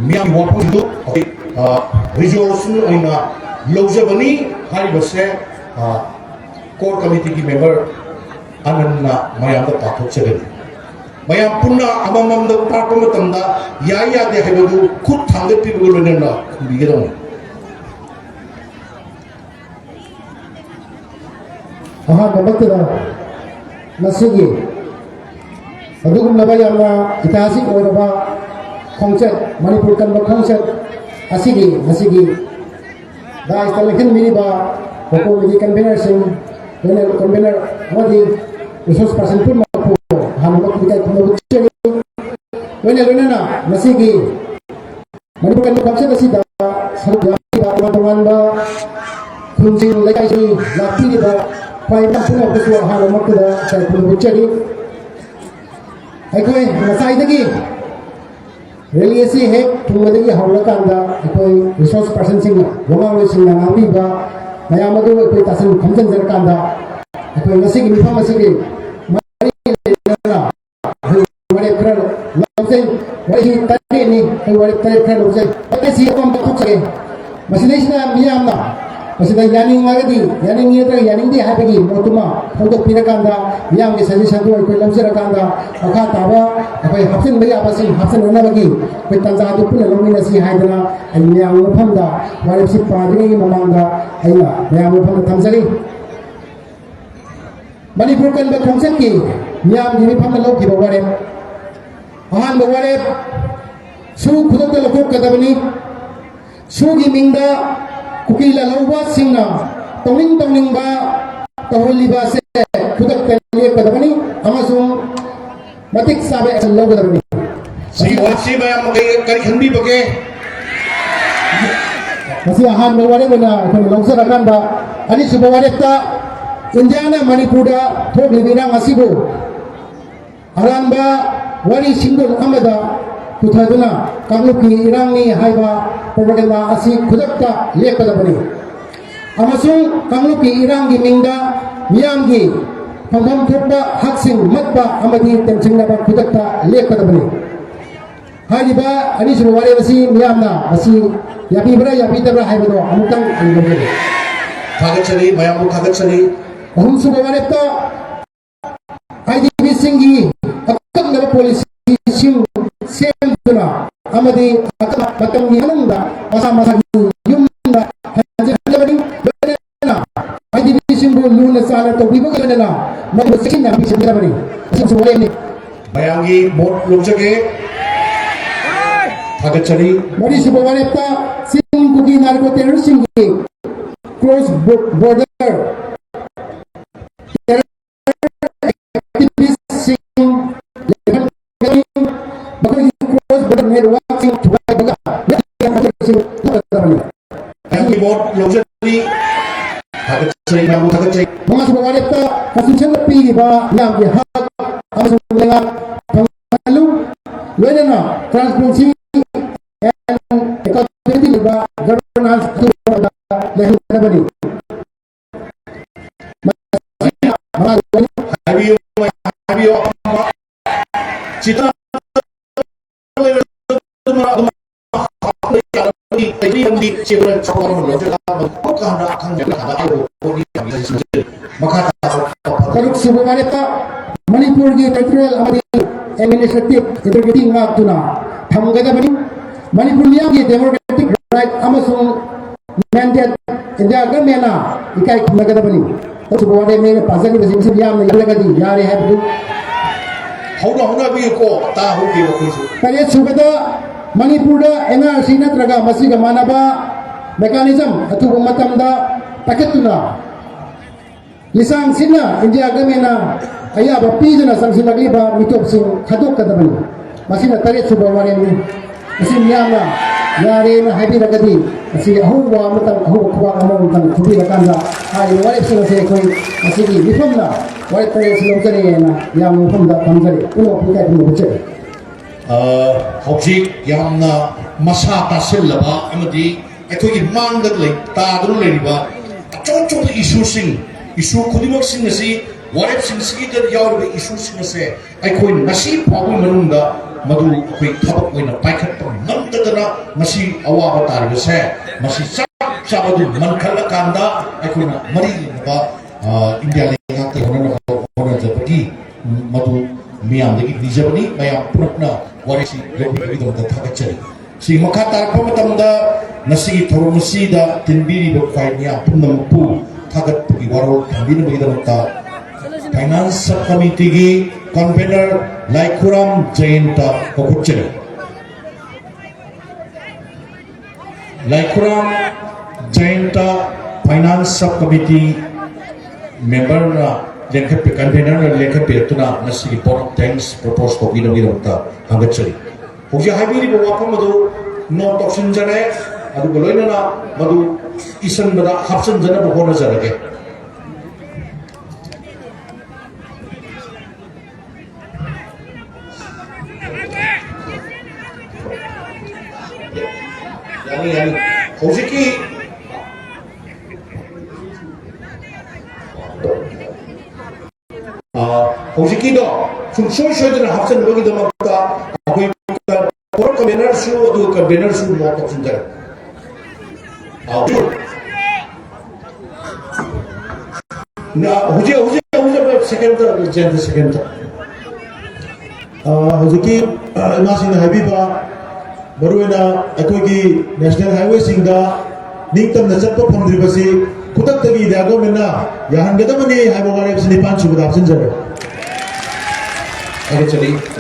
मियाम वाफंदु resolution ओइना लौजबनी हारिबसे core committee की member अनन्ना मयाम दा पाथोकचगनि मयाम पुन्ना अममम दा पार्ट मतमदा या यादे हाइबदु खुद थांगतिबगु लोनना खुबिगदौ अहाबमतदा मसिगी अदुगुमलबा यामना इतिहासिक ओरबा खोंचत मणिपुर कनबा खोंचत असिगी मसिगी दा इस्तालेखन मिनिबा कोको मिली कन्वेनर सिंह वेनल कन्वेनर अमदी रिसोर्स पर्सन पुन मखो हानबक दिkai खुमबुचेरी वेनल वेनना मसिगी मणिपुर कनबा खोंचत असिदा सरयाबा तोंगानबा खुंजिंग लेकाइसि लाक्तिबा पाइबा पुन बसु हानबकदा sai खुमबुचेरी अखोई मसाइदगी रैली से है थुंगदगी हौलकांदा अखोई रिसोर्स पर्सन सिंह वंगांग सिंह नांगबीबा मयाम अदु अखोई तासन खमजन जरकांदा अखोई नसिगी मिफम मसिगी मरी लेना वरे प्र लमसे वही तरे नि वरे तरे प्र लमसे अतेसी कम बखुचे मसिलेसना मियामना मसिदा यानिंग मागदी यानिंग येता यानिंग दी हाबगी मोतुमा फोटो पिरकांदा मियाम के सजेशन दो अखोई लमजरकांदा अखा ताबा अखोई हफसिन बई आबासी हफसिन ओनाबगी अखोई तंजा दु पुन लमिनसी हाइदना अइ मियाम मफमदा वारिसि पादरी ममांगा अइना मियाम मफमदा थमजरी मणिपुर कन बखंगसन की मियाम नि मफमदा लौखिबा वारे अहान बवारे सु खुदत लखो कदबनी सुगी मिंगदा कुकीला लौबा सिंगना तौनिंग तौनिंगबा तौलिबा से खुदक तलिए कदबनी अमसुंग मतिक साबे एक्शन लौगदबनी सी मयाम करी खंबी बगे मसी अहान बवारे बना अखोन लौसरकांदा अनि सुबवारेता इंडियाना मणिपुरदा थोगलिबिना ngasibu अरानबा वारी सिंगल अमदा पुथादुना कांगलुकी इरांगनी हाइबा प्रोपेगेंडा असि खुदक्ता लेकदबनी अमसुंग कांगलुकी इरांगी मिंगदा मियामगी फंगम थोपा हकसिंग मतबा अमदी तेंचिंगनाबा खुदक्ता लेकदबनी हाइबा अनि सुबवारे बसी मियामना बसी याबीब्रा याबीदब्रा हाइबदो अमुतंग अंगबे थागचरी मयाम थागचरी अहुम सुबवारेता आईडीपी सिंगी अकंगब पॉलिसी सिंग सेमदुना अमदी मतंगी हनुंदा मसा मसा युमदा हजबनी बेना आईडीपी सिंगु लूना साला तो बिबगलना मब सिंना बिसदबनी सुबवारे मयांगी बोट लोचगे थागचरी मरी सुबवारेता सिंग कुकी नारको टेररिस्ट की cross border Mga subawalit ta kasunsan na pili ba yang hak amasung lenga pangalu wala na transparency and accountability ba governance to lehi na bani habiyo cita Manipur की territorial administrative integrity ngakuna thamgadabani Manipur की democratic right अमसुंग mandate India गवर्नमेंटना इकाई खुमगदबनी सुबवारे में पाजनी busing याम लगदी यारे है हौना भी को ता होगी बकुसु परे सुबदा मणिपुर एनआरसी नत्रगा मसिगा मानबा मेकानिज्म अथुबा मतमदा पाकेतुना लिसांग सिना इंडिया गवर्नमेंटना अयाबा पीजना संसिनगलिबा मिटोपसिंग खादोकदबनी मसिना तरे सुबवारे में मसिन यामना यारे ना हाइबिरगदी मसि अहुवा मतम अहु खुबा अमोंतन खुबिरकांदा हाइ वारेसिंग से कोई मसिगी मिफमना वारे तरे सिलोचरेना याम मिफमदा तमजरे उनो पुका पुचे हौजिक यामना मसा तासिल्लबा अमदी अखोगी मांगद ले तादरु लेरिबा अचोचो इशू खुदिमक्सिंग असि वारेसिंग सिगिदर यावरबा इशूसिंग से अखोई नसी फाबु मनुंदा मधु अखोई थबक ओइना पाइखत नमतद ꯅꯠꯇꯅ ꯃꯁꯤ ꯑꯋꯥꯕ ꯇꯥꯔꯤꯕꯁꯦ ꯃꯁꯤ ꯆꯞ ꯆꯥꯕꯗꯨ ꯃꯟꯈꯠꯂꯀꯥꯟꯗ ꯑꯩꯈꯣꯏꯅ ꯃꯔꯤ ꯂꯩꯅꯕ ꯏꯟꯗꯤꯌꯥ ꯂꯩꯉꯥꯛꯇ ꯍꯣꯠꯅꯖꯕꯒꯤ ꯃꯗꯨ ꯃꯤꯌꯥꯝꯗꯒꯤ ꯅꯤꯖꯕꯅꯤ ꯃꯌꯥꯝ ꯄꯨꯟꯅ ꯋꯥꯔꯤꯁꯤ ꯂꯧꯕꯤꯕꯒꯤꯗꯃꯛꯇ ꯊꯥꯒꯠꯆꯔꯤ ꯁꯤ ꯃꯈꯥ ꯇꯥꯔꯛꯄ ꯃꯇꯝꯗ ꯉꯁꯤꯒꯤ ꯊꯧꯔꯝ ꯑꯁꯤꯗ ꯇꯤꯟꯕꯤꯔꯤꯕ ꯈ꯭ꯋꯥꯏ ꯃꯤꯌꯥꯝ ꯄꯨꯝꯅꯃꯛꯄꯨ ꯊꯥꯒꯠꯄꯒꯤ ꯋꯥꯔꯣꯜ ꯊꯝꯕꯤꯅꯕꯒꯤꯗꯃꯛꯇ फाइनेंस सब कमिटी की कन्वेनर लाइखुराम जयंता कौकुचरी लाइखुराम जयंता फाइनेंस सब कमिटी मेंबर ना लेखक कन्वेनर लेखक तुना नसी बोर्ड ऑफ थैंक्स प्रपोज को भी नमी रखता हंगचरी होजी हाइबीरी बवापा मधु नोट ऑप्शन जरे अदु गलोइना ना मधु इसन बदा हाप्सन जना बहोना जरगे यानी होजिकी होजिकी दो सुंसोय सोयदना हाप्सन बगी दमकता अखोय कोर कन्वेनर सु अदु कन्वेनर सु नोट ऑप्शन जरे ना होजी सेकंड जेंट सेकंड होजिकी इमासिंग हाइबीबा मरुना अखोगी नेशनल हाईवे सिंगा निंगतम नचप फंद्रिबसी खुदक्तगी गवर्नमेंटना याहनगदमनी हाइबो वारेबसनि 5 सुबदा ऑप्शन जरे अरे चली